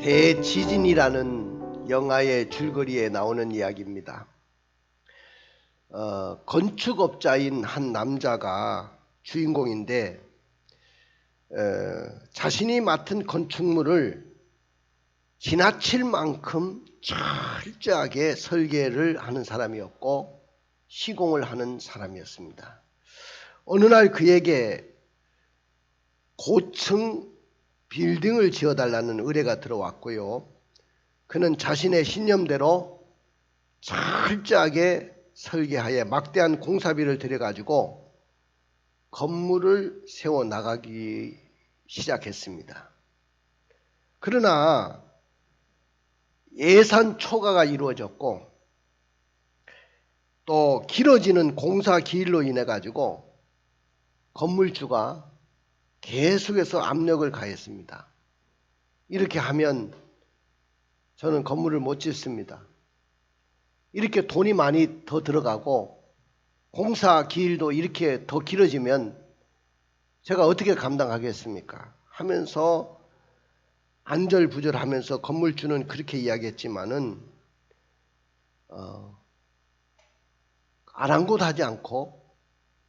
대지진이라는 영화의 줄거리에 나오는 이야기입니다. 건축업자인 한 남자가 주인공인데 자신이 맡은 건축물을 지나칠 만큼 철저하게 설계를 하는 사람이었고 시공을 하는 사람이었습니다. 어느 날 그에게 고층 빌딩을 지어달라는 의뢰가 들어왔고요. 그는 자신의 신념대로 철저하게 설계하에 막대한 공사비를 들여가지고 건물을 세워나가기 시작했습니다. 그러나 예산 초과가 이루어졌고 또 길어지는 공사 기일로 인해 가지고 건물주가 계속해서 압력을 가했습니다. 이렇게 하면 저는 건물을 못 짓습니다. 이렇게 돈이 많이 더 들어가고 공사 기일도 이렇게 더 길어지면 제가 어떻게 감당하겠습니까? 하면서 안절부절하면서 건물주는 그렇게 이야기했지만은 아랑곳하지 않고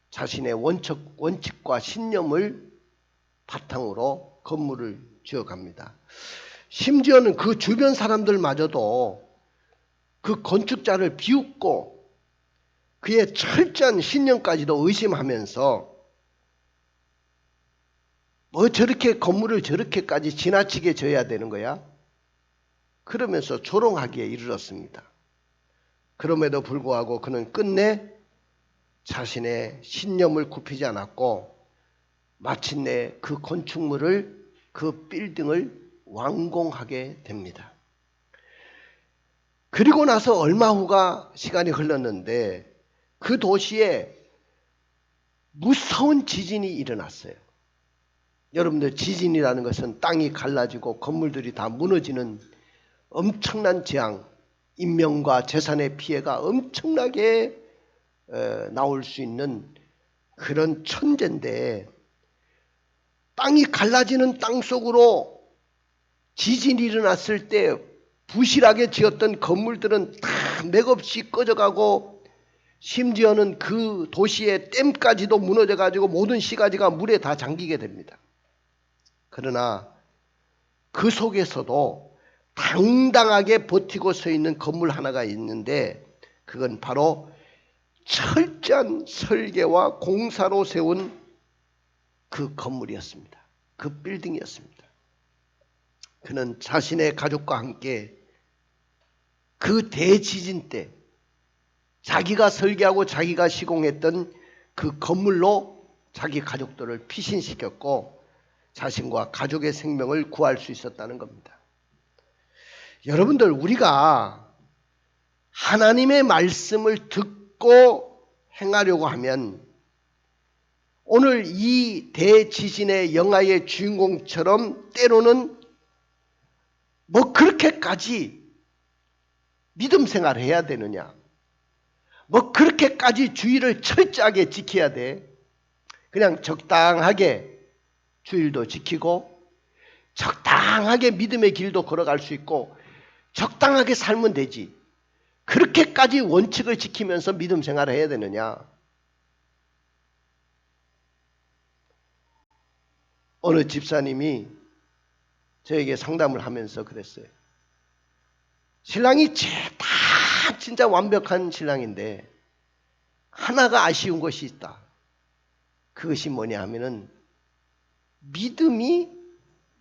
자신의 원칙과 신념을 바탕으로 건물을 지어갑니다. 심지어는 그 주변 사람들마저도 그 건축자를 비웃고 그의 철저한 신념까지도 의심하면서 뭐 저렇게 건물을 저렇게까지 지나치게 지어야 되는 거야? 그러면서 조롱하기에 이르렀습니다. 그럼에도 불구하고 그는 끝내 자신의 신념을 굽히지 않았고 마침내 그 건축물을 그 빌딩을 완공하게 됩니다. 그리고 나서 얼마 후가 시간이 흘렀는데 그 도시에 무서운 지진이 일어났어요. 여러분들 지진이라는 것은 땅이 갈라지고 건물들이 다 무너지는 엄청난 재앙, 인명과 재산의 피해가 엄청나게 나올 수 있는 그런 천재인데 땅이 갈라지는 땅속으로 지진이 일어났을 때 부실하게 지었던 건물들은 다 맥없이 꺼져가고 심지어는 그 도시의 댐까지도 무너져가지고 모든 시가지가 물에 다 잠기게 됩니다. 그러나 그 속에서도 당당하게 버티고 서 있는 건물 하나가 있는데 그건 바로 철저한 설계와 공사로 세운 그 건물이었습니다. 그 빌딩이었습니다. 그는 자신의 가족과 함께 그 대지진 때 자기가 설계하고 자기가 시공했던 그 건물로 자기 가족들을 피신시켰고 자신과 가족의 생명을 구할 수 있었다는 겁니다. 여러분들 우리가 하나님의 말씀을 듣고 행하려고 하면 오늘 이 대지진의 영화의 주인공처럼 때로는 뭐 그렇게까지 믿음 생활을 해야 되느냐? 뭐 그렇게까지 주의를 철저하게 지켜야 돼? 그냥 적당하게 주일도 지키고 적당하게 믿음의 길도 걸어갈 수 있고 적당하게 살면 되지. 그렇게까지 원칙을 지키면서 믿음 생활을 해야 되느냐? 어느 집사님이 저에게 상담을 하면서 그랬어요. 신랑이 다 진짜 완벽한 신랑인데 하나가 아쉬운 것이 있다. 그것이 뭐냐 하면은 믿음이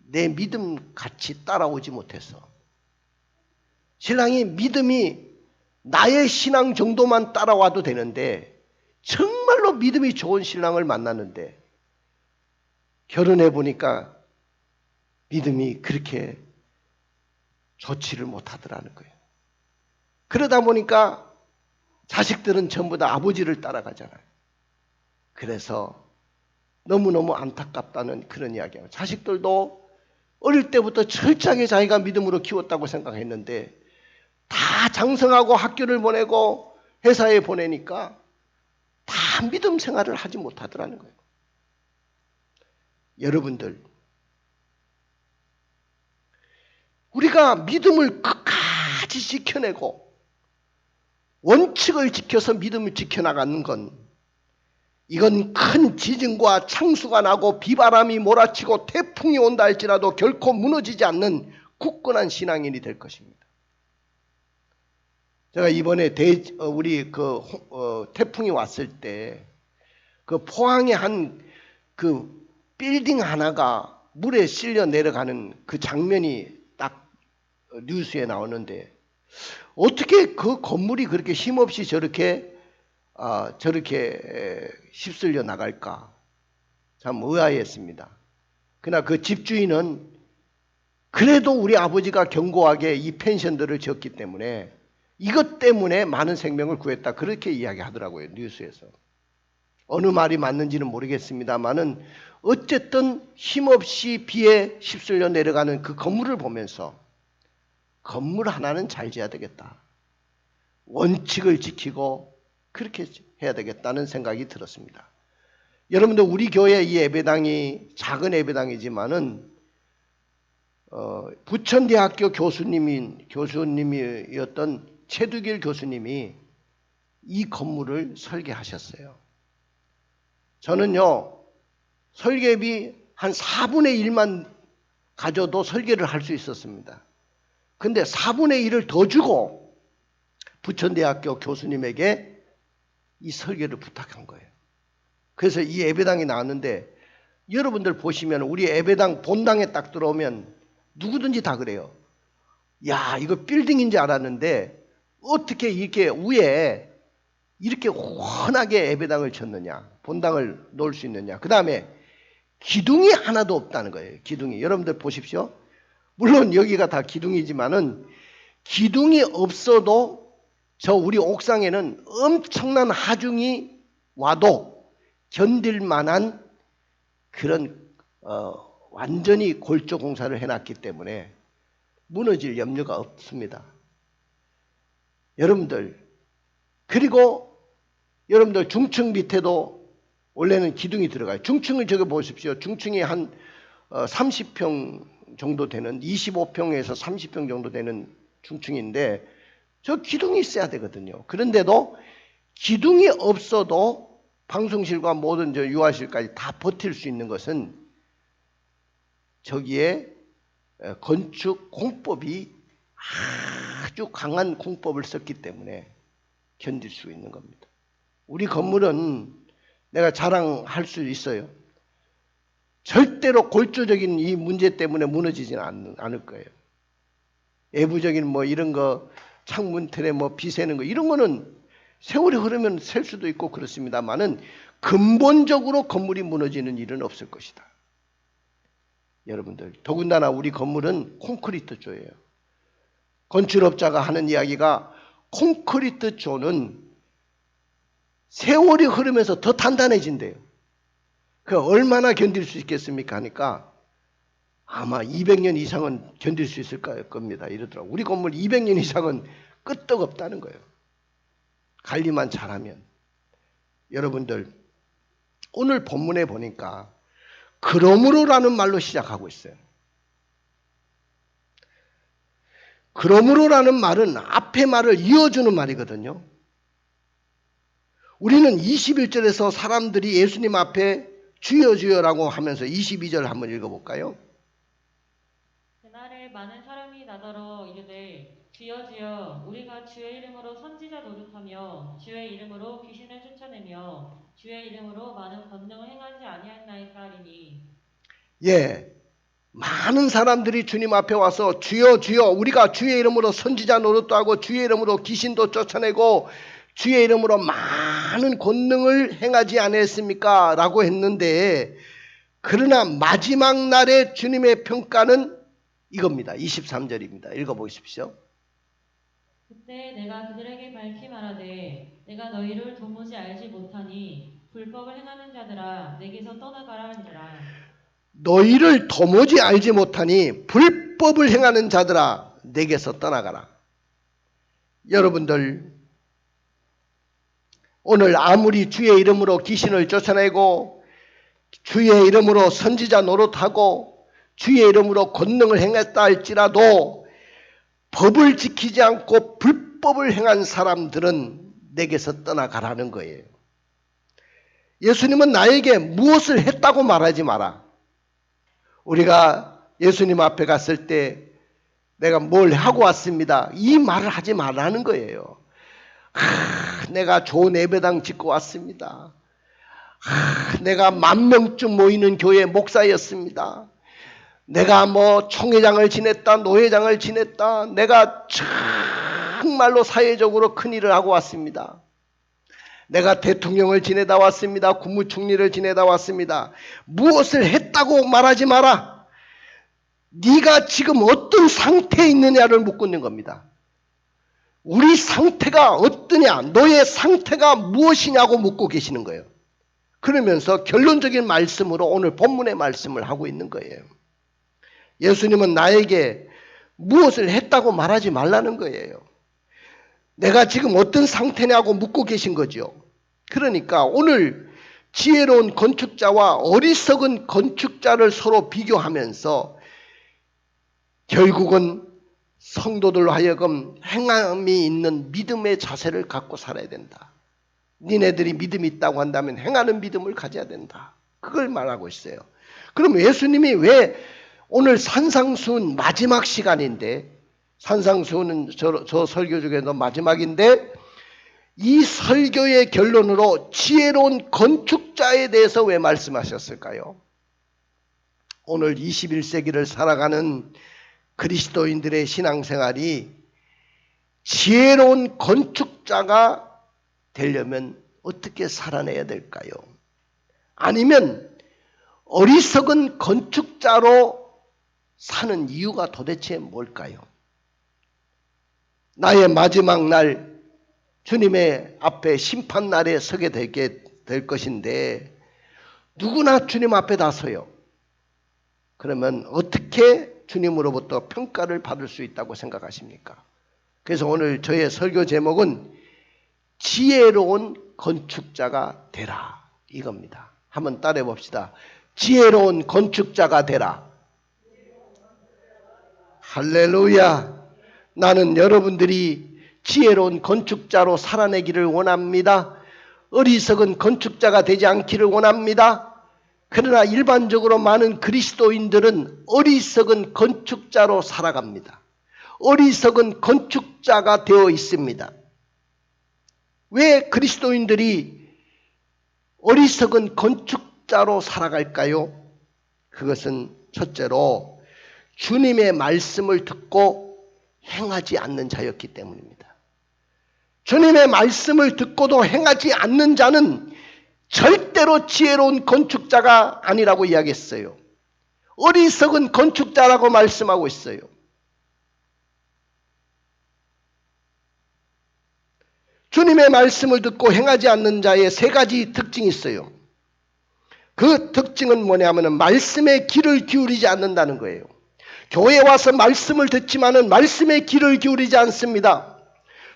내 믿음 같이 따라오지 못해서 신랑이 믿음이 나의 신앙 정도만 따라와도 되는데 정말로 믿음이 좋은 신랑을 만났는데 결혼해 보니까 믿음이 그렇게 좋지를 못하더라는 거예요. 그러다 보니까 자식들은 전부 다 아버지를 따라가잖아요. 그래서 너무너무 안타깝다는 그런 이야기예요. 자식들도 어릴 때부터 철저하게 자기가 믿음으로 키웠다고 생각했는데 다 장성하고 학교를 보내고 회사에 보내니까 다 믿음 생활을 하지 못하더라는 거예요. 여러분들 우리가 믿음을 끝까지 지켜내고 원칙을 지켜서 믿음을 지켜나가는 건, 이건 큰 지진과 창수가 나고 비바람이 몰아치고 태풍이 온다 할지라도 결코 무너지지 않는 굳건한 신앙인이 될 것입니다. 제가 이번에 태풍이 왔을 때 그 포항의 한 그 빌딩 하나가 물에 실려 내려가는 그 장면이 딱 뉴스에 나오는데, 어떻게 그 건물이 그렇게 힘없이 저렇게 휩쓸려 나갈까? 참 의아했습니다. 그러나 그 집주인은 그래도 우리 아버지가 견고하게 이 펜션들을 지었기 때문에 이것 때문에 많은 생명을 구했다, 그렇게 이야기하더라고요, 뉴스에서. 어느 말이 맞는지는 모르겠습니다만은 어쨌든 힘없이 비에 휩쓸려 내려가는 그 건물을 보면서 건물 하나는 잘 지어야 되겠다, 원칙을 지키고 그렇게 해야 되겠다는 생각이 들었습니다. 여러분들, 우리 교회 이 예배당이 작은 예배당이지만은 부천대학교 교수님이었던 최두길 교수님이 이 건물을 설계하셨어요. 저는요, 설계비 한 4분의 1만 가져도 설계를 할 수 있었습니다. 근데 4분의 1을 더 주고 부천대학교 교수님에게 이 설계를 부탁한 거예요. 그래서 이 예배당이 나왔는데, 여러분들 보시면 우리 예배당 본당에 딱 들어오면 누구든지 다 그래요. 야, 이거 빌딩인 줄 알았는데 어떻게 이렇게 위에 이렇게 훤하게 예배당을 쳤느냐, 본당을 놓을 수 있느냐. 그 다음에 기둥이 하나도 없다는 거예요. 기둥이. 여러분들 보십시오. 물론 여기가 다 기둥이지만은 기둥이 없어도 저 우리 옥상에는 엄청난 하중이 와도 견딜 만한 그런 완전히 골조 공사를 해놨기 때문에 무너질 염려가 없습니다. 여러분들, 그리고 여러분들 중층 밑에도 원래는 기둥이 들어가요. 중층을 저기 보십시오. 중층이 한 30평 정도 되는, 25평에서 30평 정도 되는 중층인데 저 기둥이 있어야 되거든요. 그런데도 기둥이 없어도 방송실과 모든 저 유아실까지 다 버틸 수 있는 것은 저기에 건축 공법이 아주 강한 공법을 썼기 때문에 견딜 수 있는 겁니다. 우리 건물은 내가 자랑할 수 있어요. 절대로 골조적인 이 문제 때문에 무너지지는 않을 거예요. 외부적인 뭐 이런 거, 창문 틀에 뭐 비 새는 거, 이런 거는 세월이 흐르면 셀 수도 있고 그렇습니다만은 근본적으로 건물이 무너지는 일은 없을 것이다. 여러분들, 더군다나 우리 건물은 콘크리트조예요. 건축업자가 하는 이야기가 콘크리트조는 세월이 흐르면서 더 단단해진대요. 그 얼마나 견딜 수 있겠습니까 하니까 아마 200년 이상은 견딜 수 있을 겁니다 이러더라고요. 우리 건물 200년 이상은 끄떡없다는 거예요. 관리만 잘하면. 여러분들, 오늘 본문에 보니까 그러므로라는 말로 시작하고 있어요. 그러므로라는 말은 앞에 말을 이어주는 말이거든요. 우리는 21절에서 사람들이 예수님 앞에 주여 주여라고 하면서 22절 한번 읽어볼까요? 그날에 많은 사람이 나더러 이르되 주여 주여 우리가 주의 이름으로 선지자 노릇하며 주의 이름으로 귀신을 쫓아내며 주의 이름으로 많은 권능을 행하지 아니하였나이까 하리니. 예, 많은 사람들이 주님 앞에 와서 주여 주여 우리가 주의 이름으로 선지자 노릇도 하고 주의 이름으로 귀신도 쫓아내고 주의 이름으로 많은 권능을 행하지 아니했습니까? 라고 했는데, 그러나 마지막 날에 주님의 평가는 이겁니다. 23절입니다. 읽어보십시오. 그때 내가 그들에게 밝히 말하되 내가 너희를 도무지 알지 못하니 불법을 행하는 자들아 내게서 떠나가라 하니라. 너희를 도무지 알지 못하니 불법을 행하는 자들아 내게서 떠나가라. 여러분들, 오늘 아무리 주의 이름으로 귀신을 쫓아내고 주의 이름으로 선지자 노릇하고 주의 이름으로 권능을 행했다 할지라도 법을 지키지 않고 불법을 행한 사람들은 내게서 떠나가라는 거예요. 예수님은 나에게 무엇을 했다고 말하지 마라. 우리가 예수님 앞에 갔을 때 내가 뭘 하고 왔습니다, 이 말을 하지 말라는 거예요. 내가 좋은 예배당 짓고 왔습니다. 내가 10,000명쯤 모이는 교회 목사였습니다. 내가 총회장을 지냈다, 노회장을 지냈다. 내가 정말로 사회적으로 큰일을 하고 왔습니다. 내가 대통령을 지내다 왔습니다. 국무총리를 지내다 왔습니다. 무엇을 했다고 말하지 마라. 네가 지금 어떤 상태에 있느냐를 묻고 있는 겁니다. 우리 상태가 어떠냐, 너의 상태가 무엇이냐고 묻고 계시는 거예요. 그러면서 결론적인 말씀으로 오늘 본문의 말씀을 하고 있는 거예요. 예수님은 나에게 무엇을 했다고 말하지 말라는 거예요. 내가 지금 어떤 상태냐고 묻고 계신 거죠. 그러니까 오늘 지혜로운 건축자와 어리석은 건축자를 서로 비교하면서 결국은 성도들로 하여금 행함이 있는 믿음의 자세를 갖고 살아야 된다. 니네들이 믿음이 있다고 한다면 행하는 믿음을 가져야 된다. 그걸 말하고 있어요. 그럼 예수님이 왜 오늘 산상수훈 마지막 시간인데, 산상수훈은 저 설교 중에도 마지막인데, 이 설교의 결론으로 지혜로운 건축자에 대해서 왜 말씀하셨을까요? 오늘 21세기를 살아가는 그리스도인들의 신앙생활이 지혜로운 건축자가 되려면 어떻게 살아내야 될까요? 아니면 어리석은 건축자로 사는 이유가 도대체 뭘까요? 나의 마지막 날 주님의 앞에 심판날에 서게 될 것인데 누구나 주님 앞에 다 서요. 그러면 어떻게 주님으로부터 평가를 받을 수 있다고 생각하십니까? 그래서 오늘 저의 설교 제목은 지혜로운 건축자가 되라, 이겁니다. 한번 따라해 봅시다. 지혜로운 건축자가 되라. 할렐루야. 나는 여러분들이 지혜로운 건축자로 살아내기를 원합니다. 어리석은 건축자가 되지 않기를 원합니다. 그러나 일반적으로 많은 그리스도인들은 어리석은 건축자로 살아갑니다. 어리석은 건축자가 되어 있습니다. 왜 그리스도인들이 어리석은 건축자로 살아갈까요? 그것은 첫째로 주님의 말씀을 듣고 행하지 않는 자였기 때문입니다. 주님의 말씀을 듣고도 행하지 않는 자는 절대로 지혜로운 건축자가 아니라고 이야기했어요. 어리석은 건축자라고 말씀하고 있어요. 주님의 말씀을 듣고 행하지 않는 자의 세 가지 특징이 있어요. 그 특징은 뭐냐면 말씀에 귀를 기울이지 않는다는 거예요. 교회에 와서 말씀을 듣지만은 말씀에 귀를 기울이지 않습니다.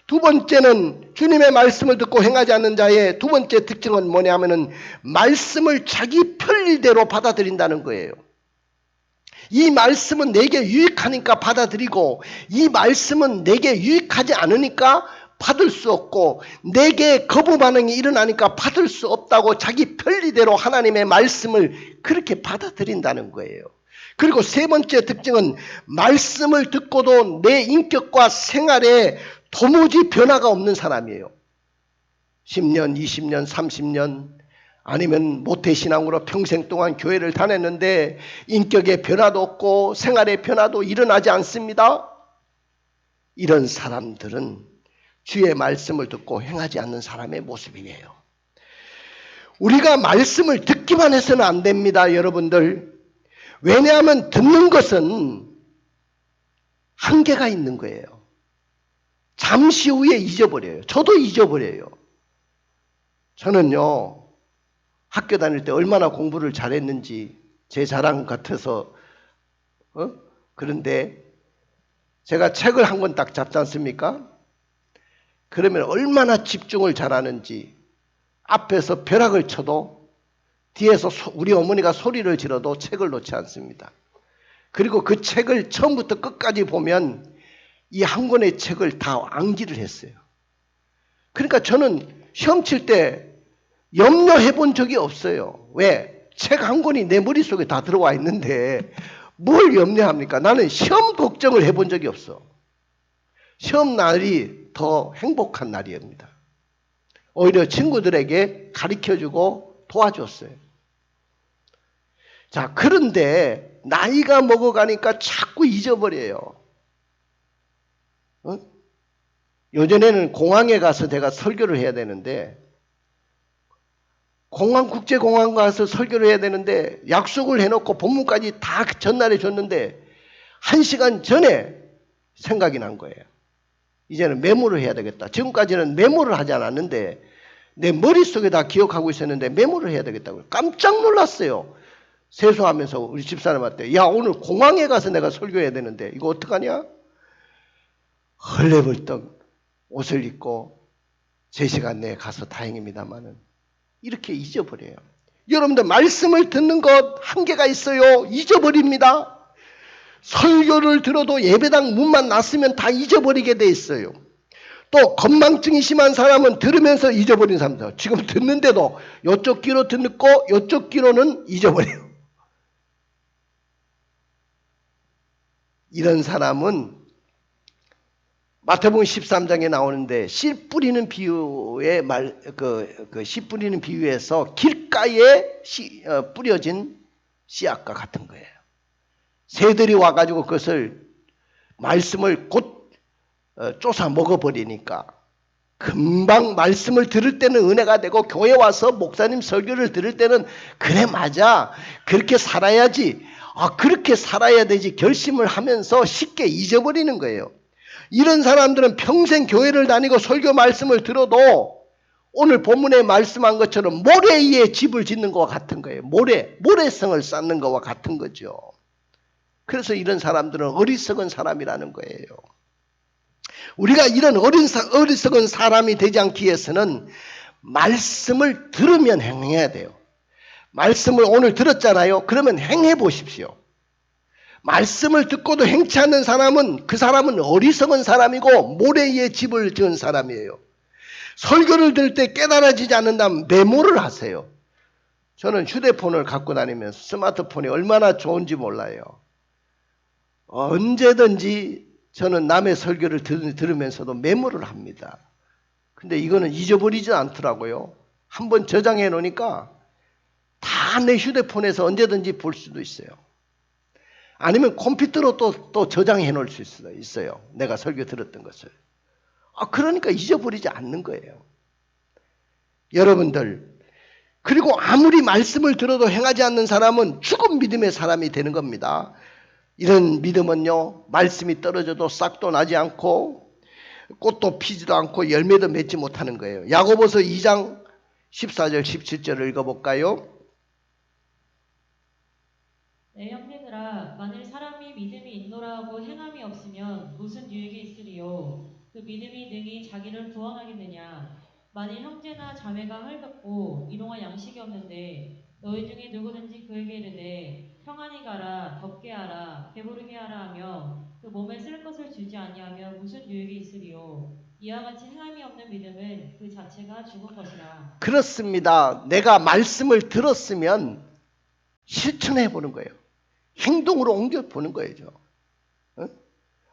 두 번째는 주님의 말씀을 듣고 행하지 않는 자의 두 번째 특징은 뭐냐면은 말씀을 자기 편리대로 받아들인다는 거예요. 이 말씀은 내게 유익하니까 받아들이고 이 말씀은 내게 유익하지 않으니까 받을 수 없고 내게 거부 반응이 일어나니까 받을 수 없다고 자기 편리대로 하나님의 말씀을 그렇게 받아들인다는 거예요. 그리고 세 번째 특징은 말씀을 듣고도 내 인격과 생활에 도무지 변화가 없는 사람이에요. 10년, 20년, 30년 아니면 모태신앙으로 평생 동안 교회를 다녔는데 인격의 변화도 없고 생활의 변화도 일어나지 않습니다. 이런 사람들은 주의 말씀을 듣고 행하지 않는 사람의 모습이에요. 우리가 말씀을 듣기만 해서는 안 됩니다, 여러분들. 왜냐하면 듣는 것은 한계가 있는 거예요. 잠시 후에 잊어버려요. 저도 잊어버려요. 저는요, 학교 다닐 때 얼마나 공부를 잘했는지 제 자랑 같아서 그런데 제가 책을 한 권 딱 잡지 않습니까? 그러면 얼마나 집중을 잘하는지 앞에서 벼락을 쳐도 뒤에서 우리 어머니가 소리를 질러도 책을 놓지 않습니다. 그리고 그 책을 처음부터 끝까지 보면 이 한 권의 책을 다 암기를 했어요. 그러니까 저는 시험 칠 때 염려해 본 적이 없어요. 왜? 책 한 권이 내 머릿속에 다 들어와 있는데 뭘 염려합니까? 나는 시험 걱정을 해본 적이 없어. 시험 날이 더 행복한 날이었습니다. 오히려 친구들에게 가르쳐주고 도와줬어요. 자, 그런데 나이가 먹어가니까 자꾸 잊어버려요. 예전에는 공항에 가서 내가 설교를 해야 되는데 국제공항 가서 설교를 해야 되는데 약속을 해놓고 본문까지 다 전날에 줬는데 1시간 전에 생각이 난 거예요. 이제는 메모를 해야 되겠다. 지금까지는 메모를 하지 않았는데 내 머릿속에 다 기억하고 있었는데 메모를 해야 되겠다고 깜짝 놀랐어요. 세수하면서 우리 집사람한테 야 오늘 공항에 가서 내가 설교해야 되는데 이거 어떡하냐? 헐레벌떡 옷을 입고 3시간 내에 가서 다행입니다만은 이렇게 잊어버려요. 여러분들 말씀을 듣는 것 한계가 있어요. 잊어버립니다. 설교를 들어도 예배당 문만 났으면 다 잊어버리게 돼 있어요. 또 건망증이 심한 사람은 들으면서 잊어버린 사람들. 지금 듣는데도 이쪽 귀로 듣고 이쪽 귀로는 잊어버려요. 이런 사람은 마태복음 13장에 나오는데 씨 뿌리는 비유의 씨 뿌리는 비유에서 길가에 뿌려진 씨앗과 같은 거예요. 새들이 와가지고 그것을 말씀을 곧 쫓아 먹어버리니까 금방 말씀을 들을 때는 은혜가 되고 교회 와서 목사님 설교를 들을 때는 그래 맞아 그렇게 살아야지 그렇게 살아야 되지 결심을 하면서 쉽게 잊어버리는 거예요. 이런 사람들은 평생 교회를 다니고 설교 말씀을 들어도 오늘 본문에 말씀한 것처럼 모래 위에 집을 짓는 것과 같은 거예요. 모래성을 쌓는 것과 같은 거죠. 그래서 이런 사람들은 어리석은 사람이라는 거예요. 우리가 이런 어리석은 사람이 되지 않기 위해서는 말씀을 들으면 행해야 돼요. 말씀을 오늘 들었잖아요. 그러면 행해 보십시오. 말씀을 듣고도 행치 않는 사람은 그 사람은 어리석은 사람이고 모래 위에 집을 지은 사람이에요. 설교를 들을 때 깨달아지지 않는다면 메모를 하세요. 저는 휴대폰을 갖고 다니면서 스마트폰이 얼마나 좋은지 몰라요. 언제든지 저는 남의 설교를 들으면서도 메모를 합니다. 근데 이거는 잊어버리지 않더라고요. 한번 저장해 놓으니까 다 내 휴대폰에서 언제든지 볼 수도 있어요. 아니면 컴퓨터로 또 저장해 놓을 수 있어요. 내가 설교 들었던 것을. 그러니까 잊어버리지 않는 거예요. 여러분들, 그리고 아무리 말씀을 들어도 행하지 않는 사람은 죽은 믿음의 사람이 되는 겁니다. 이런 믿음은요, 말씀이 떨어져도 싹도 나지 않고 꽃도 피지도 않고 열매도 맺지 못하는 거예요. 야고보서 2장 14절 17절을 읽어볼까요? 내 형제들아 만일 사람이 믿음이 있노라 하고 행함이 없으면 무슨 유익이 있으리요? 그 믿음이 능히 자기를 구원하겠느냐? 만일 형제나 자매가 헐벗고 일용할 양식이 없는데 너희 중에 누구든지 그에게 이르되 평안히 가라 덥게 하라 배부르게 하라 하며 그 몸에 쓸 것을 주지 아니하며 무슨 유익이 있으리요? 이와 같이 행함이 없는 믿음은 그 자체가 죽은 것이라. 그렇습니다. 내가 말씀을 들었으면 실천해 보는 거예요. 행동으로 옮겨 보는 거예요.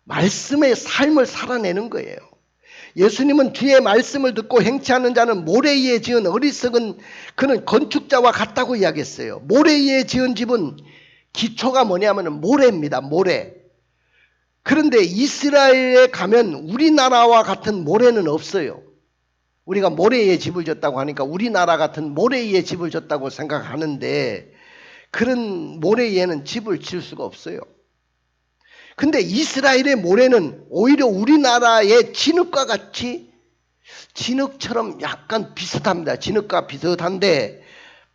말씀의 삶을 살아내는 거예요. 예수님은 주의 말씀을 듣고 행치 않는 자는 모래 위에 지은 어리석은 그는 건축자와 같다고 이야기했어요. 모래 위에 지은 집은 기초가 뭐냐면 모래입니다. 모래. 그런데 이스라엘에 가면 우리나라와 같은 모래는 없어요. 우리가 모래 위에 집을 졌다고 하니까 우리나라 같은 모래 위에 집을 졌다고 생각하는데 그런 모래 위에는 집을 지을 수가 없어요. 근데 이스라엘의 모래는 오히려 우리나라의 진흙과 같이 진흙처럼 약간 비슷합니다. 진흙과 비슷한데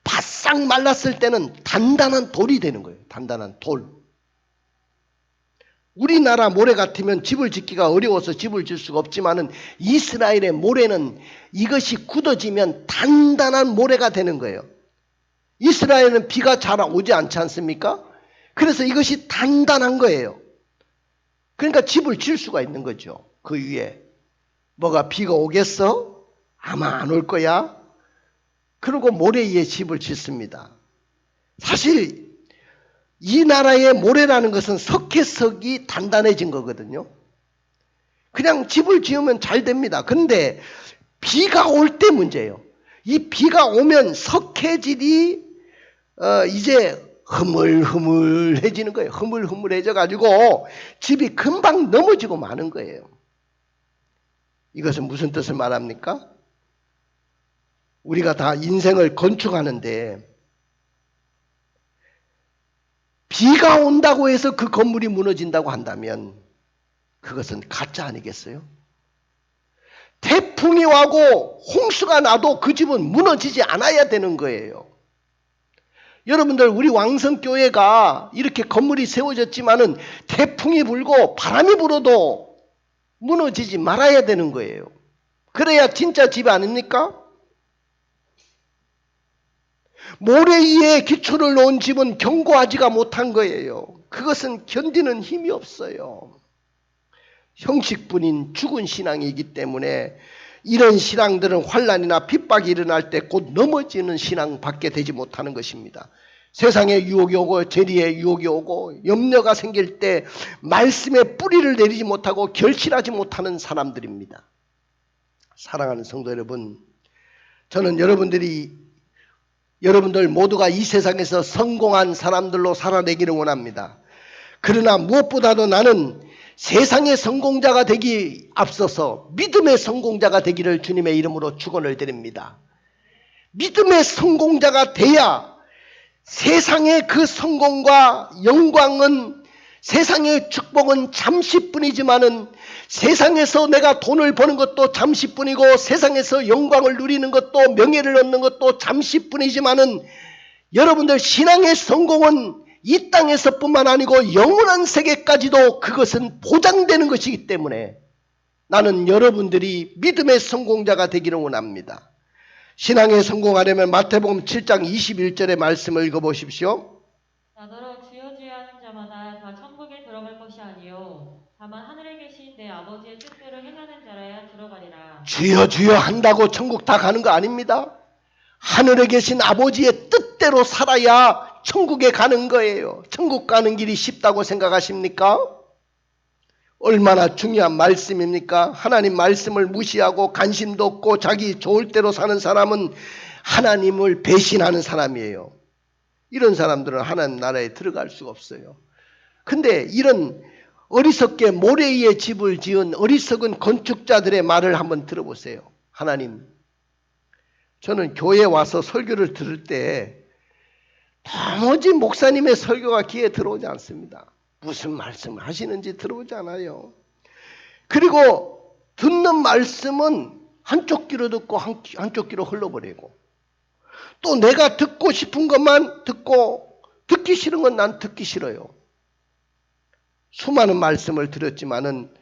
바싹 말랐을 때는 단단한 돌이 되는 거예요. 단단한 돌. 우리나라 모래 같으면 집을 짓기가 어려워서 집을 질 수가 없지만은 이스라엘의 모래는 이것이 굳어지면 단단한 모래가 되는 거예요. 이스라엘은 비가 잘 오지 않지 않습니까? 그래서 이것이 단단한 거예요. 그러니까 집을 지을 수가 있는 거죠. 그 위에. 뭐가 비가 오겠어? 아마 안 올 거야. 그리고 모래 위에 집을 짓습니다. 사실 이 나라의 모래라는 것은 석회석이 단단해진 거거든요. 그냥 집을 지으면 잘 됩니다. 그런데 비가 올 때 문제예요. 이 비가 오면 석회질이 이제 흐물흐물해지는 거예요. 흐물흐물해져 가지고 집이 금방 넘어지고 마는 거예요. 이것은 무슨 뜻을 말합니까? 우리가 다 인생을 건축하는데 비가 온다고 해서 그 건물이 무너진다고 한다면 그것은 가짜 아니겠어요? 태풍이 와고 홍수가 나도 그 집은 무너지지 않아야 되는 거예요. 여러분들, 우리 왕성교회가 이렇게 건물이 세워졌지만은 태풍이 불고 바람이 불어도 무너지지 말아야 되는 거예요. 그래야 진짜 집 아닙니까? 모래 위에 기초를 놓은 집은 견고하지가 못한 거예요. 그것은 견디는 힘이 없어요. 형식뿐인 죽은 신앙이기 때문에 이런 신앙들은 환난이나 핍박이 일어날 때 곧 넘어지는 신앙밖에 되지 못하는 것입니다. 세상에 유혹이 오고 재리에 유혹이 오고 염려가 생길 때 말씀에 뿌리를 내리지 못하고 결실하지 못하는 사람들입니다. 사랑하는 성도 여러분, 저는 여러분들 모두가 이 세상에서 성공한 사람들로 살아내기를 원합니다. 그러나 무엇보다도 나는 세상의 성공자가 되기 앞서서 믿음의 성공자가 되기를 주님의 이름으로 축원을 드립니다. 믿음의 성공자가 돼야 세상의 그 성공과 영광은, 세상의 축복은 잠시뿐이지만은 세상에서 내가 돈을 버는 것도 잠시뿐이고 세상에서 영광을 누리는 것도 명예를 얻는 것도 잠시뿐이지만은 여러분들 신앙의 성공은 이 땅에서뿐만 아니고 영원한 세계까지도 그것은 보장되는 것이기 때문에 나는 여러분들이 믿음의 성공자가 되기를 원합니다. 신앙에 성공하려면 마태복음 7장 21절의 말씀을 읽어보십시오. 나더러 주여 주여 하는 자마다 다 천국에 들어갈 것이 아니요 다만 하늘에 계신 내 아버지의 뜻대로 행하는 자라야 들어가리라. 주여 주여 한다고 천국 다 가는 거 아닙니다. 하늘에 계신 아버지의 뜻대로 살아야 천국에 가는 거예요. 천국 가는 길이 쉽다고 생각하십니까? 얼마나 중요한 말씀입니까? 하나님 말씀을 무시하고 관심도 없고 자기 좋을 대로 사는 사람은 하나님을 배신하는 사람이에요. 이런 사람들은 하나님 나라에 들어갈 수가 없어요. 근데 이런 어리석게 모래 위에 집을 지은 어리석은 건축자들의 말을 한번 들어보세요. 하나님, 저는 교회에 와서 설교를 들을 때 도무지 목사님의 설교가 귀에 들어오지 않습니다. 무슨 말씀을 하시는지 들어오지 않아요. 그리고 듣는 말씀은 한쪽 귀로 듣고 한쪽 귀로 흘러버리고 또 내가 듣고 싶은 것만 듣고 듣기 싫은 건 난 듣기 싫어요. 수많은 말씀을 들었지만은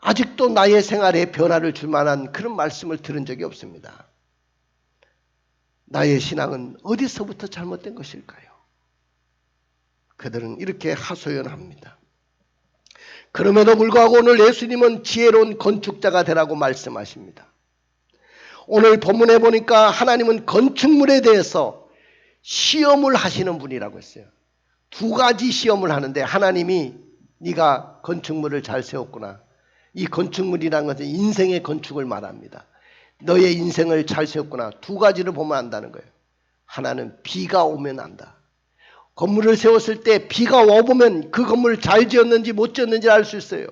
아직도 나의 생활에 변화를 줄 만한 그런 말씀을 들은 적이 없습니다. 나의 신앙은 어디서부터 잘못된 것일까요? 그들은 이렇게 하소연합니다. 그럼에도 불구하고 오늘 예수님은 지혜로운 건축자가 되라고 말씀하십니다. 오늘 본문에 보니까 하나님은 건축물에 대해서 시험을 하시는 분이라고 했어요. 두 가지 시험을 하는데 하나님이 네가 건축물을 잘 세웠구나. 이 건축물이라는 것은 인생의 건축을 말합니다. 너의 인생을 잘 세웠구나. 두 가지를 보면 안다는 거예요. 하나는 비가 오면 안다. 건물을 세웠을 때 비가 와보면 그 건물을 잘 지었는지 못 지었는지 알 수 있어요.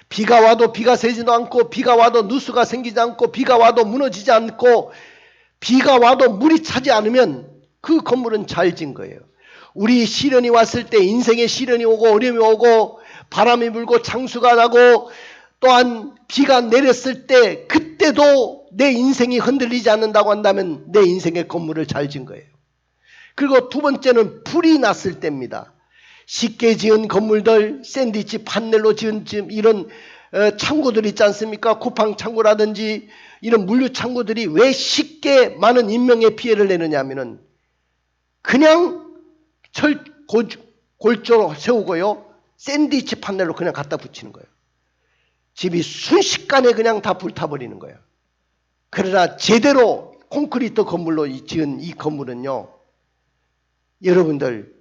비가 와도 비가 새지도 않고 비가 와도 누수가 생기지 않고 비가 와도 무너지지 않고 비가 와도 물이 차지 않으면 그 건물은 잘 지은 거예요. 우리 시련이 왔을 때 인생에 시련이 오고 어려움이 오고 바람이 불고 창수가 나고 또한 비가 내렸을 때 그때도 내 인생이 흔들리지 않는다고 한다면 내 인생의 건물을 잘 지은 거예요. 그리고 두 번째는 불이 났을 때입니다. 쉽게 지은 건물들, 샌드위치 판넬로 지은 이런 창고들 있지 않습니까? 쿠팡 창고라든지 이런 물류 창고들이 왜 쉽게 많은 인명의 피해를 내느냐 하면은 그냥 골조로 세우고요. 샌드위치 판넬로 그냥 갖다 붙이는 거예요. 집이 순식간에 그냥 다 불타버리는 거예요. 그러나 제대로 콘크리트 건물로 지은 이 건물은요, 여러분들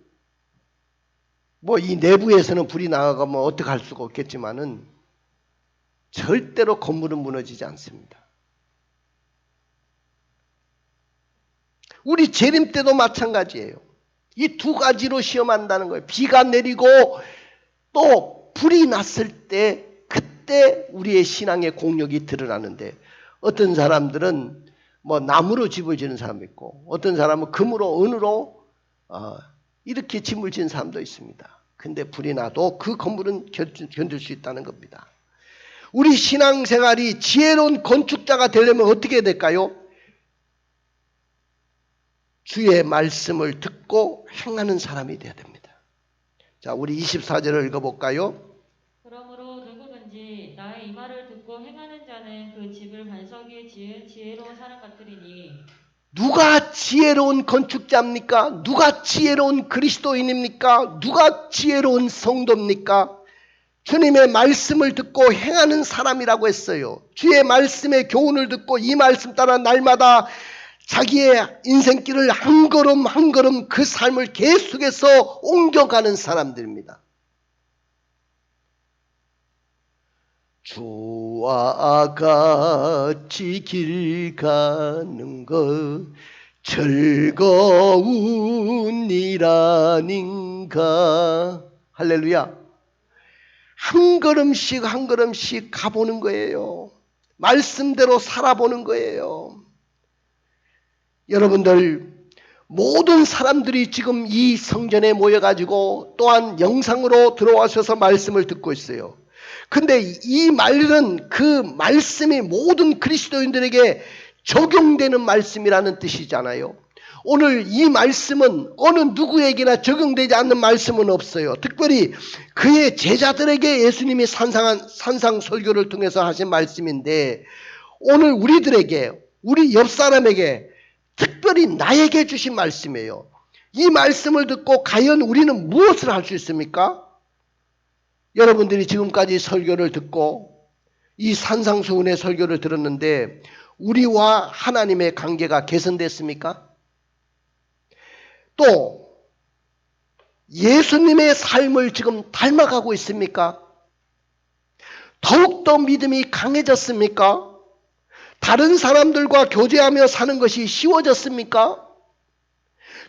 뭐 이 내부에서는 불이 나가면 어떻게 할 수가 없겠지만은 절대로 건물은 무너지지 않습니다. 우리 재림 때도 마찬가지예요. 이 두 가지로 시험한다는 거예요. 비가 내리고 또 불이 났을 때 그때 우리의 신앙의 공력이 드러나는데, 어떤 사람들은 뭐 나무로 집을 지는 사람도 있고 어떤 사람은 금으로 은으로 이렇게 집을 지은 사람도 있습니다. 근데 불이 나도 그 건물은 견딜 수 있다는 겁니다. 우리 신앙생활이 지혜로운 건축자가 되려면 어떻게 해야 될까요? 주의 말씀을 듣고 행하는 사람이 되어야 됩니다. 자, 우리 24절을 읽어볼까요? 그러므로 누구든지 나의 이 말을 듣고 행하는 자는 그 집을 반석 위에 지은 지혜로운 사람 같으리니. 누가 지혜로운 건축자입니까? 누가 지혜로운 그리스도인입니까? 누가 지혜로운 성도입니까? 주님의 말씀을 듣고 행하는 사람이라고 했어요. 주의 말씀의 교훈을 듣고 이 말씀 따라 날마다 자기의 인생길을 한 걸음 한 걸음 그 삶을 계속해서 옮겨가는 사람들입니다. 주와 같이 길 가는 것 즐거운 일 아닌가. 할렐루야. 한 걸음씩 한 걸음씩 가보는 거예요. 말씀대로 살아보는 거예요. 여러분들, 모든 사람들이 지금 이 성전에 모여가지고 또한 영상으로 들어와셔서 말씀을 듣고 있어요. 근데 이 말은 그 말씀이 모든 그리스도인들에게 적용되는 말씀이라는 뜻이잖아요. 오늘 이 말씀은 어느 누구에게나 적용되지 않는 말씀은 없어요. 특별히 그의 제자들에게 예수님이 산상 설교를 통해서 하신 말씀인데, 오늘 우리들에게, 우리 옆 사람에게, 특별히 나에게 주신 말씀이에요. 이 말씀을 듣고 과연 우리는 무엇을 할 수 있습니까? 여러분들이 지금까지 설교를 듣고 이 산상수훈의 설교를 들었는데 우리와 하나님의 관계가 개선됐습니까? 또 예수님의 삶을 지금 닮아가고 있습니까? 더욱더 믿음이 강해졌습니까? 다른 사람들과 교제하며 사는 것이 쉬워졌습니까?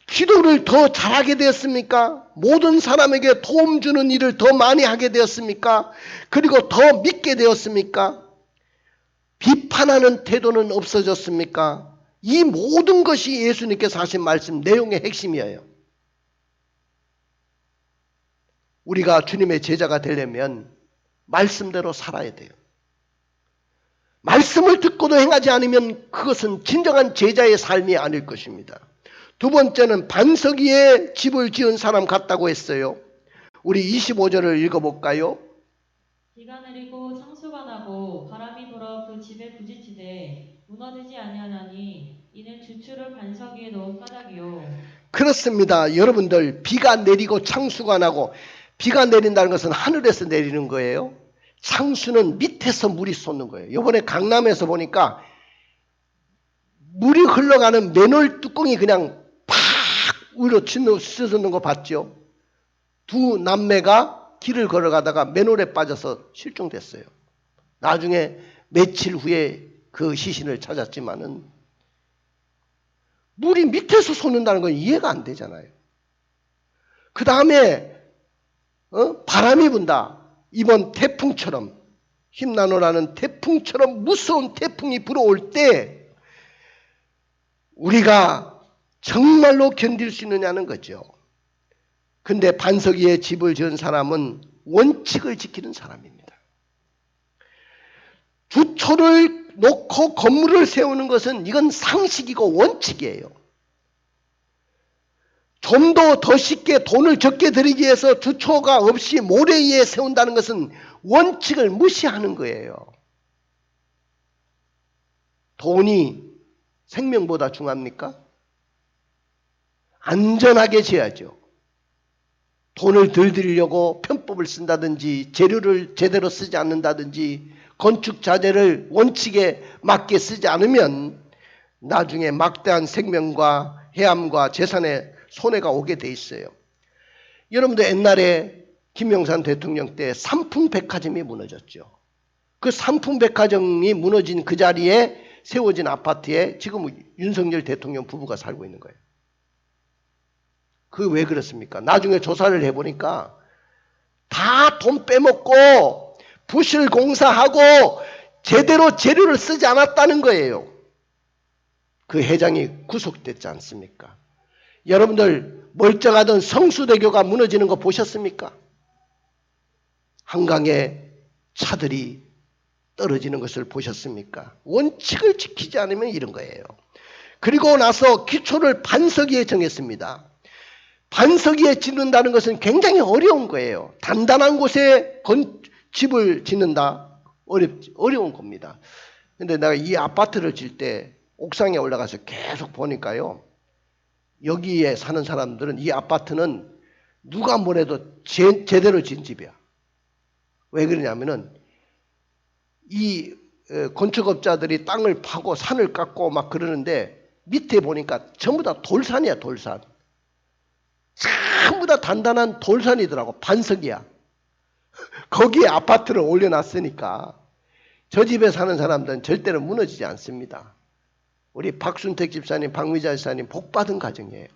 기도를 더 잘하게 되었습니까? 모든 사람에게 도움 주는 일을 더 많이 하게 되었습니까? 그리고 더 믿게 되었습니까? 비판하는 태도는 없어졌습니까? 이 모든 것이 예수님께서 하신 말씀 내용의 핵심이에요. 우리가 주님의 제자가 되려면 말씀대로 살아야 돼요. 말씀을 듣고도 행하지 않으면 그것은 진정한 제자의 삶이 아닐 것입니다. 두 번째는 반석 위에 집을 지은 사람 같다고 했어요. 우리 25절을 읽어볼까요? 비가 내리고 창수가 나고 바람이 불어 그 집에 부딪히되 무너지지 아니하나니 이는 주추를 반석 위에 놓은 까닭이요. 그렇습니다. 여러분들, 비가 내리고 창수가 나고, 비가 내린다는 것은 하늘에서 내리는 거예요. 창수는 밑에서 물이 솟는 거예요. 이번에 강남에서 보니까 물이 흘러가는 맨홀 뚜껑이 그냥 팍 위로 찢어졌는 거 봤죠? 두 남매가 길을 걸어가다가 맨홀에 빠져서 실종됐어요. 나중에 며칠 후에 그 시신을 찾았지만은 물이 밑에서 솟는다는 건 이해가 안 되잖아요. 그 다음에 바람이 분다. 이번 태풍처럼, 힘나노라는 태풍처럼 무서운 태풍이 불어올 때 우리가 정말로 견딜 수 있느냐는 거죠. 근데 반석 위에 집을 지은 사람은 원칙을 지키는 사람입니다. 주초를 놓고 건물을 세우는 것은 이건 상식이고 원칙이에요. 좀 더 쉽게 돈을 적게 들이기 위해서 주초가 없이 모래 위에 세운다는 것은 원칙을 무시하는 거예요. 돈이 생명보다 중요합니까? 안전하게 지어야죠. 돈을 덜 들이려고 편법을 쓴다든지 재료를 제대로 쓰지 않는다든지 건축 자재를 원칙에 맞게 쓰지 않으면 나중에 막대한 생명과 해암과 재산에 손해가 오게 돼 있어요. 여러분들 옛날에 김영삼 대통령 때 삼풍백화점이 무너졌죠. 그 삼풍백화점이 무너진 그 자리에 세워진 아파트에 지금 윤석열 대통령 부부가 살고 있는 거예요. 그 왜 그렇습니까? 나중에 조사를 해보니까 다 돈 빼먹고 부실 공사하고 제대로 재료를 쓰지 않았다는 거예요. 그 회장이 구속됐지 않습니까? 여러분들 멀쩡하던 성수대교가 무너지는 거 보셨습니까? 한강에 차들이 떨어지는 것을 보셨습니까? 원칙을 지키지 않으면 이런 거예요. 그리고 나서 기초를 반석 위에 정했습니다. 반석 위에 짓는다는 것은 굉장히 어려운 거예요. 단단한 곳에 집을 짓는다? 어려운 겁니다. 근데 내가 이 아파트를 질 때 옥상에 올라가서 계속 보니까요. 여기에 사는 사람들은 이 아파트는 누가 뭐래도 제대로 지은 집이야. 왜 그러냐면은 이 건축업자들이 땅을 파고 산을 깎고 막 그러는데 밑에 보니까 전부 다 돌산이야, 돌산. 전부 다 단단한 돌산이더라고. 반석이야. 거기에 아파트를 올려놨으니까 저 집에 사는 사람들은 절대로 무너지지 않습니다. 우리 박순택 집사님, 박미자 집사님 복받은 가정이에요.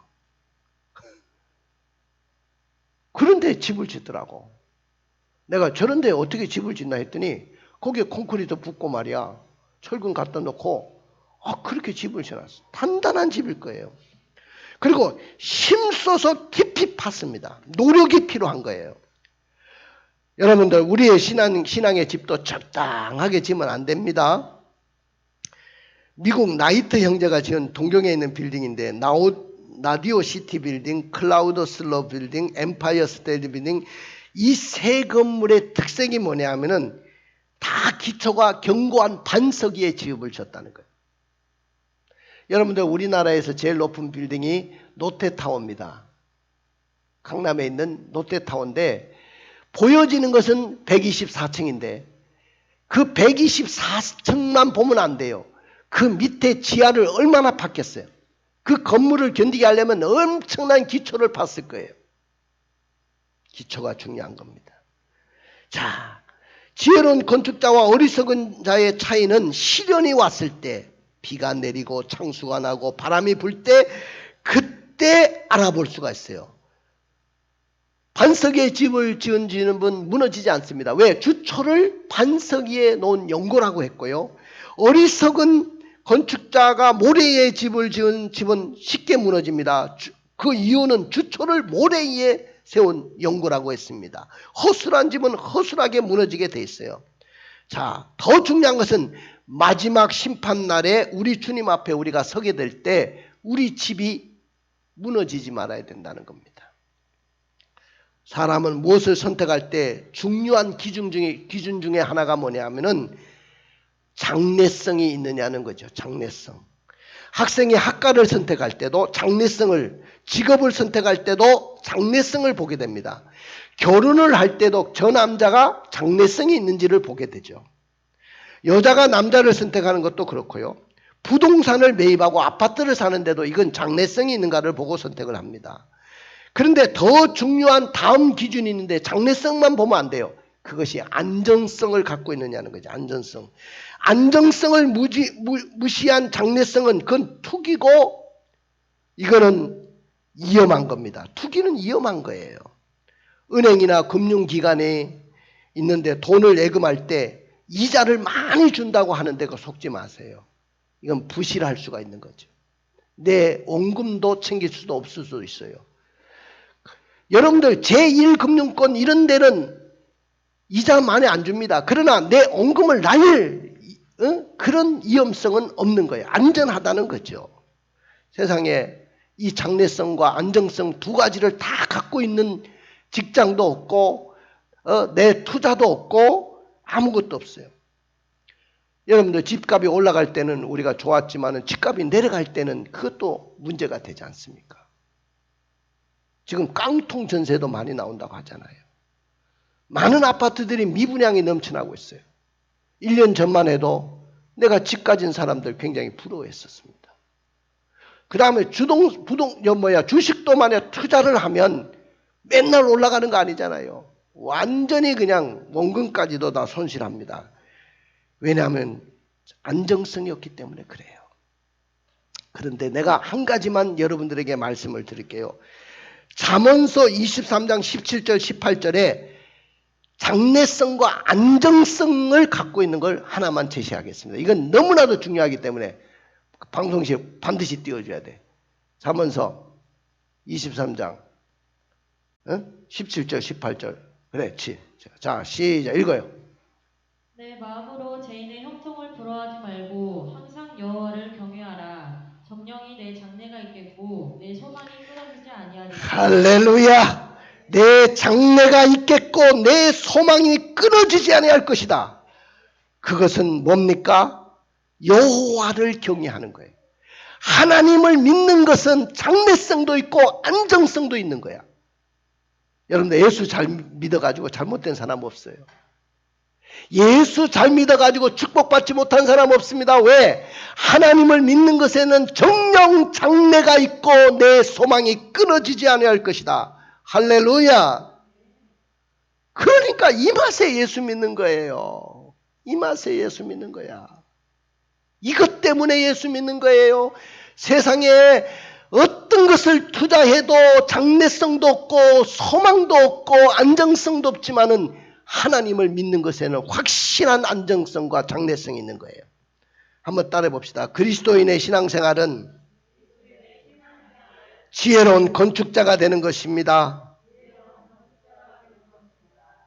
그런데 집을 짓더라고. 내가 저런데 어떻게 집을 짓나 했더니 거기에 콘크리트 붓고 말이야. 철근 갖다 놓고 그렇게 집을 지어놨어. 단단한 집일 거예요. 그리고 힘써서 깊이 팠습니다. 노력이 필요한 거예요. 여러분들 우리의 신앙의 집도 적당하게 지으면 안 됩니다. 미국 나이트 형제가 지은 동경에 있는 빌딩인데 라디오 시티 빌딩, 클라우드 슬로 빌딩, 엠파이어 스테이트 빌딩 이 세 건물의 특색이 뭐냐 하면은 다 기초가 견고한 반석 위에 지읍을 졌다는 거예요. 여러분들 우리나라에서 제일 높은 빌딩이 롯데타워입니다. 강남에 있는 롯데타워인데 보여지는 것은 124층인데 그 124층만 보면 안 돼요. 그 밑에 지하를 얼마나 팠겠어요. 그 건물을 견디게 하려면 엄청난 기초를 팠을 거예요. 기초가 중요한 겁니다. 자, 지혜로운 건축자와 어리석은 자의 차이는 시련이 왔을 때 비가 내리고 창수가 나고 바람이 불 때 그때 알아볼 수가 있어요. 반석 위에 집을 지은 분 무너지지 않습니다. 왜? 주초를 반석 위에 놓은 연고라고 했고요. 어리석은 건축자가 모래 위에 집을 지은 집은 쉽게 무너집니다. 그 이유는 주초를 모래 위에 세운 연고라고 했습니다. 허술한 집은 허술하게 무너지게 돼 있어요. 자, 더 중요한 것은 마지막 심판날에 우리 주님 앞에 우리가 서게 될 때 우리 집이 무너지지 말아야 된다는 겁니다. 사람은 무엇을 선택할 때 중요한 기준 중에 하나가 뭐냐 하면은 장래성이 있느냐는 거죠. 장래성. 학생이 학과를 선택할 때도 장래성을, 직업을 선택할 때도 장래성을 보게 됩니다. 결혼을 할 때도 저 남자가 장래성이 있는지를 보게 되죠. 여자가 남자를 선택하는 것도 그렇고요. 부동산을 매입하고 아파트를 사는데도 이건 장래성이 있는가를 보고 선택을 합니다. 그런데 더 중요한 다음 기준이 있는데 장래성만 보면 안 돼요. 그것이 안정성을 갖고 있느냐는 거죠. 안정성. 안정성을 무시한 장래성은 그건 투기고 이거는 위험한 겁니다. 투기는 위험한 거예요. 은행이나 금융기관에 있는데 돈을 예금할 때 이자를 많이 준다고 하는데 그거 속지 마세요. 이건 부실할 수가 있는 거죠. 내 원금도 챙길 수도 없을 수도 있어요. 여러분들 제1금융권 이런 데는 이자 많이 안 줍니다. 그러나 내 원금을 날릴 그런 위험성은 없는 거예요. 안전하다는 거죠. 세상에 이 장래성과 안정성 두 가지를 다 갖고 있는 직장도 없고 내 투자도 없고 아무것도 없어요. 여러분들 집값이 올라갈 때는 우리가 좋았지만 집값이 내려갈 때는 그것도 문제가 되지 않습니까? 지금 깡통 전세도 많이 나온다고 하잖아요. 많은 아파트들이 미분양이 넘쳐나고 있어요. 1년 전만 해도 내가 집 가진 사람들 굉장히 부러워했었습니다. 그 다음에 주식도 만약 투자를 하면 맨날 올라가는 거 아니잖아요. 완전히 그냥 원금까지도 다 손실합니다. 왜냐하면 안정성이 없기 때문에 그래요. 그런데 내가 한 가지만 여러분들에게 말씀을 드릴게요. 잠언서 23장 17절 18절에 장래성과 안정성을 갖고 있는 걸 하나만 제시하겠습니다. 이건 너무나도 중요하기 때문에 방송시에 반드시 띄워줘야 돼. 잠언서 23장 17절 18절 그렇지. 자 시작 읽어요. 내 마음으로 죄인의 형통을 부러워하지 말고 항상 여호와를 경외하라. 정령이 내 장래가 있겠고 내 소망이 끊어지지 아니하리라. 할렐루야. 내 장래가 있겠고 내 소망이 끊어지지 아니할 것이다. 그것은 뭡니까? 여호와를 경외하는 거예요. 하나님을 믿는 것은 장래성도 있고 안정성도 있는 거야. 여러분들 예수 잘 믿어가지고 잘못된 사람 없어요. 예수 잘 믿어가지고 축복받지 못한 사람 없습니다. 왜? 하나님을 믿는 것에는 정령 장래가 있고 내 소망이 끊어지지 아니할 것이다. 할렐루야. 그러니까 이 맛에 예수 믿는 거예요. 이 맛에 예수 믿는 거야. 이것 때문에 예수 믿는 거예요. 세상에 어떤 것을 투자해도 장래성도 없고 소망도 없고 안정성도 없지만은 하나님을 믿는 것에는 확실한 안정성과 장래성이 있는 거예요. 한번 따라해 봅시다. 그리스도인의 신앙생활은 지혜로운 건축자가 되는 것입니다.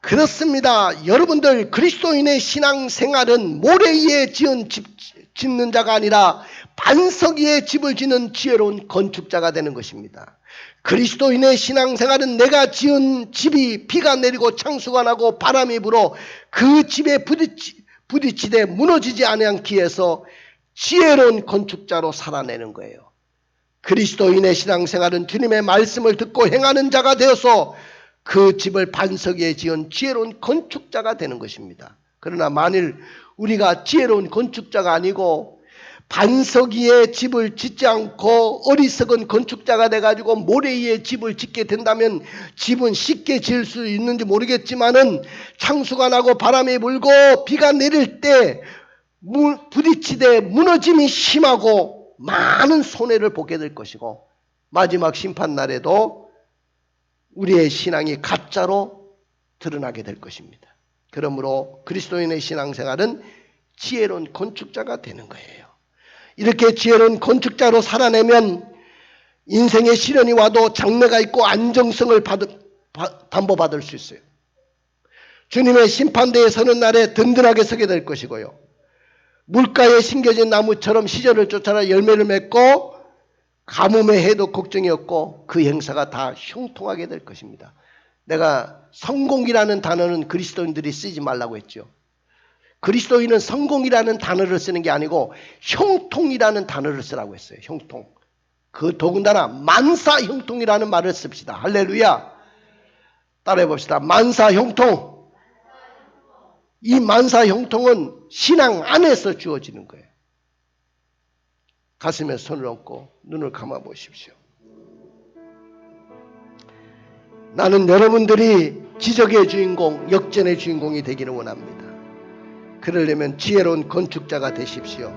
그렇습니다. 여러분들 그리스도인의 신앙생활은 모래 위에 짓는 자가 아니라 반석 위에 집을 짓는 지혜로운 건축자가 되는 것입니다. 그리스도인의 신앙생활은 내가 지은 집이 비가 내리고 창수가 나고 바람이 불어 그 집에 부딪히되 무너지지 않기 위해서 지혜로운 건축자로 살아내는 거예요. 그리스도인의 신앙생활은 주님의 말씀을 듣고 행하는 자가 되어서 그 집을 반석 위에 지은 지혜로운 건축자가 되는 것입니다. 그러나 만일 우리가 지혜로운 건축자가 아니고 반석 위에 집을 짓지 않고 어리석은 건축자가 돼가지고 모래 위에 집을 짓게 된다면 집은 쉽게 지을 수 있는지 모르겠지만은 창수가 나고 바람이 불고 비가 내릴 때 부딪히되 무너짐이 심하고 많은 손해를 보게 될 것이고 마지막 심판날에도 우리의 신앙이 가짜로 드러나게 될 것입니다. 그러므로 그리스도인의 신앙생활은 지혜로운 건축자가 되는 거예요. 이렇게 지혜로운 건축자로 살아내면 인생의 시련이 와도 장래가 있고 안정성을 담보받을 수 있어요. 주님의 심판대에 서는 날에 든든하게 서게 될 것이고요. 물가에 심겨진 나무처럼 시절을 쫓아라 열매를 맺고 가뭄의 해도 걱정이 없고 그 행사가 다 형통하게 될 것입니다. 내가 성공이라는 단어는 그리스도인들이 쓰지 말라고 했죠. 그리스도인은 성공이라는 단어를 쓰는 게 아니고 형통이라는 단어를 쓰라고 했어요. 형통. 그 더군다나 만사 형통이라는 말을 씁시다. 할렐루야. 따라해 봅시다. 만사 형통. 이 만사 형통은 신앙 안에서 주어지는 거예요. 가슴에 손을 얹고 눈을 감아 보십시오. 나는 여러분들이 기적의 주인공, 역전의 주인공이 되기를 원합니다. 그러려면 지혜로운 건축자가 되십시오.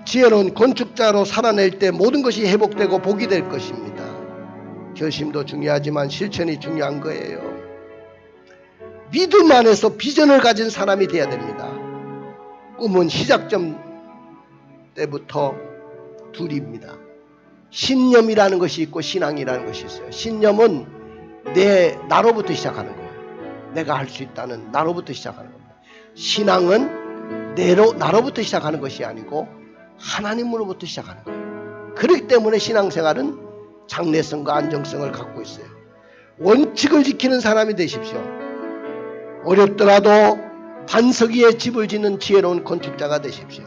지혜로운 건축자로 살아낼 때 모든 것이 회복되고 복이 될 것입니다. 결심도 중요하지만 실천이 중요한 거예요. 믿음 안에서 비전을 가진 사람이 되어야 됩니다. 꿈은 시작점 때부터 둘입니다. 신념이라는 것이 있고 신앙이라는 것이 있어요. 신념은 나로부터 시작하는 거예요. 내가 할 수 있다는 나로부터 시작하는 겁니다. 신앙은 나로부터 시작하는 것이 아니고 하나님으로부터 시작하는 거예요. 그렇기 때문에 신앙생활은 장래성과 안정성을 갖고 있어요. 원칙을 지키는 사람이 되십시오. 어렵더라도 반석 위에 집을 짓는 지혜로운 건축자가 되십시오.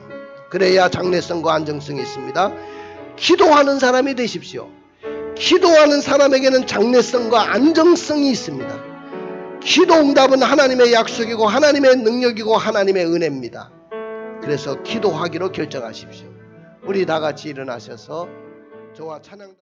그래야 장래성과 안정성이 있습니다. 기도하는 사람이 되십시오. 기도하는 사람에게는 장래성과 안정성이 있습니다. 기도 응답은 하나님의 약속이고 하나님의 능력이고 하나님의 은혜입니다. 그래서 기도하기로 결정하십시오. 우리 다 같이 일어나셔서 저와 찬양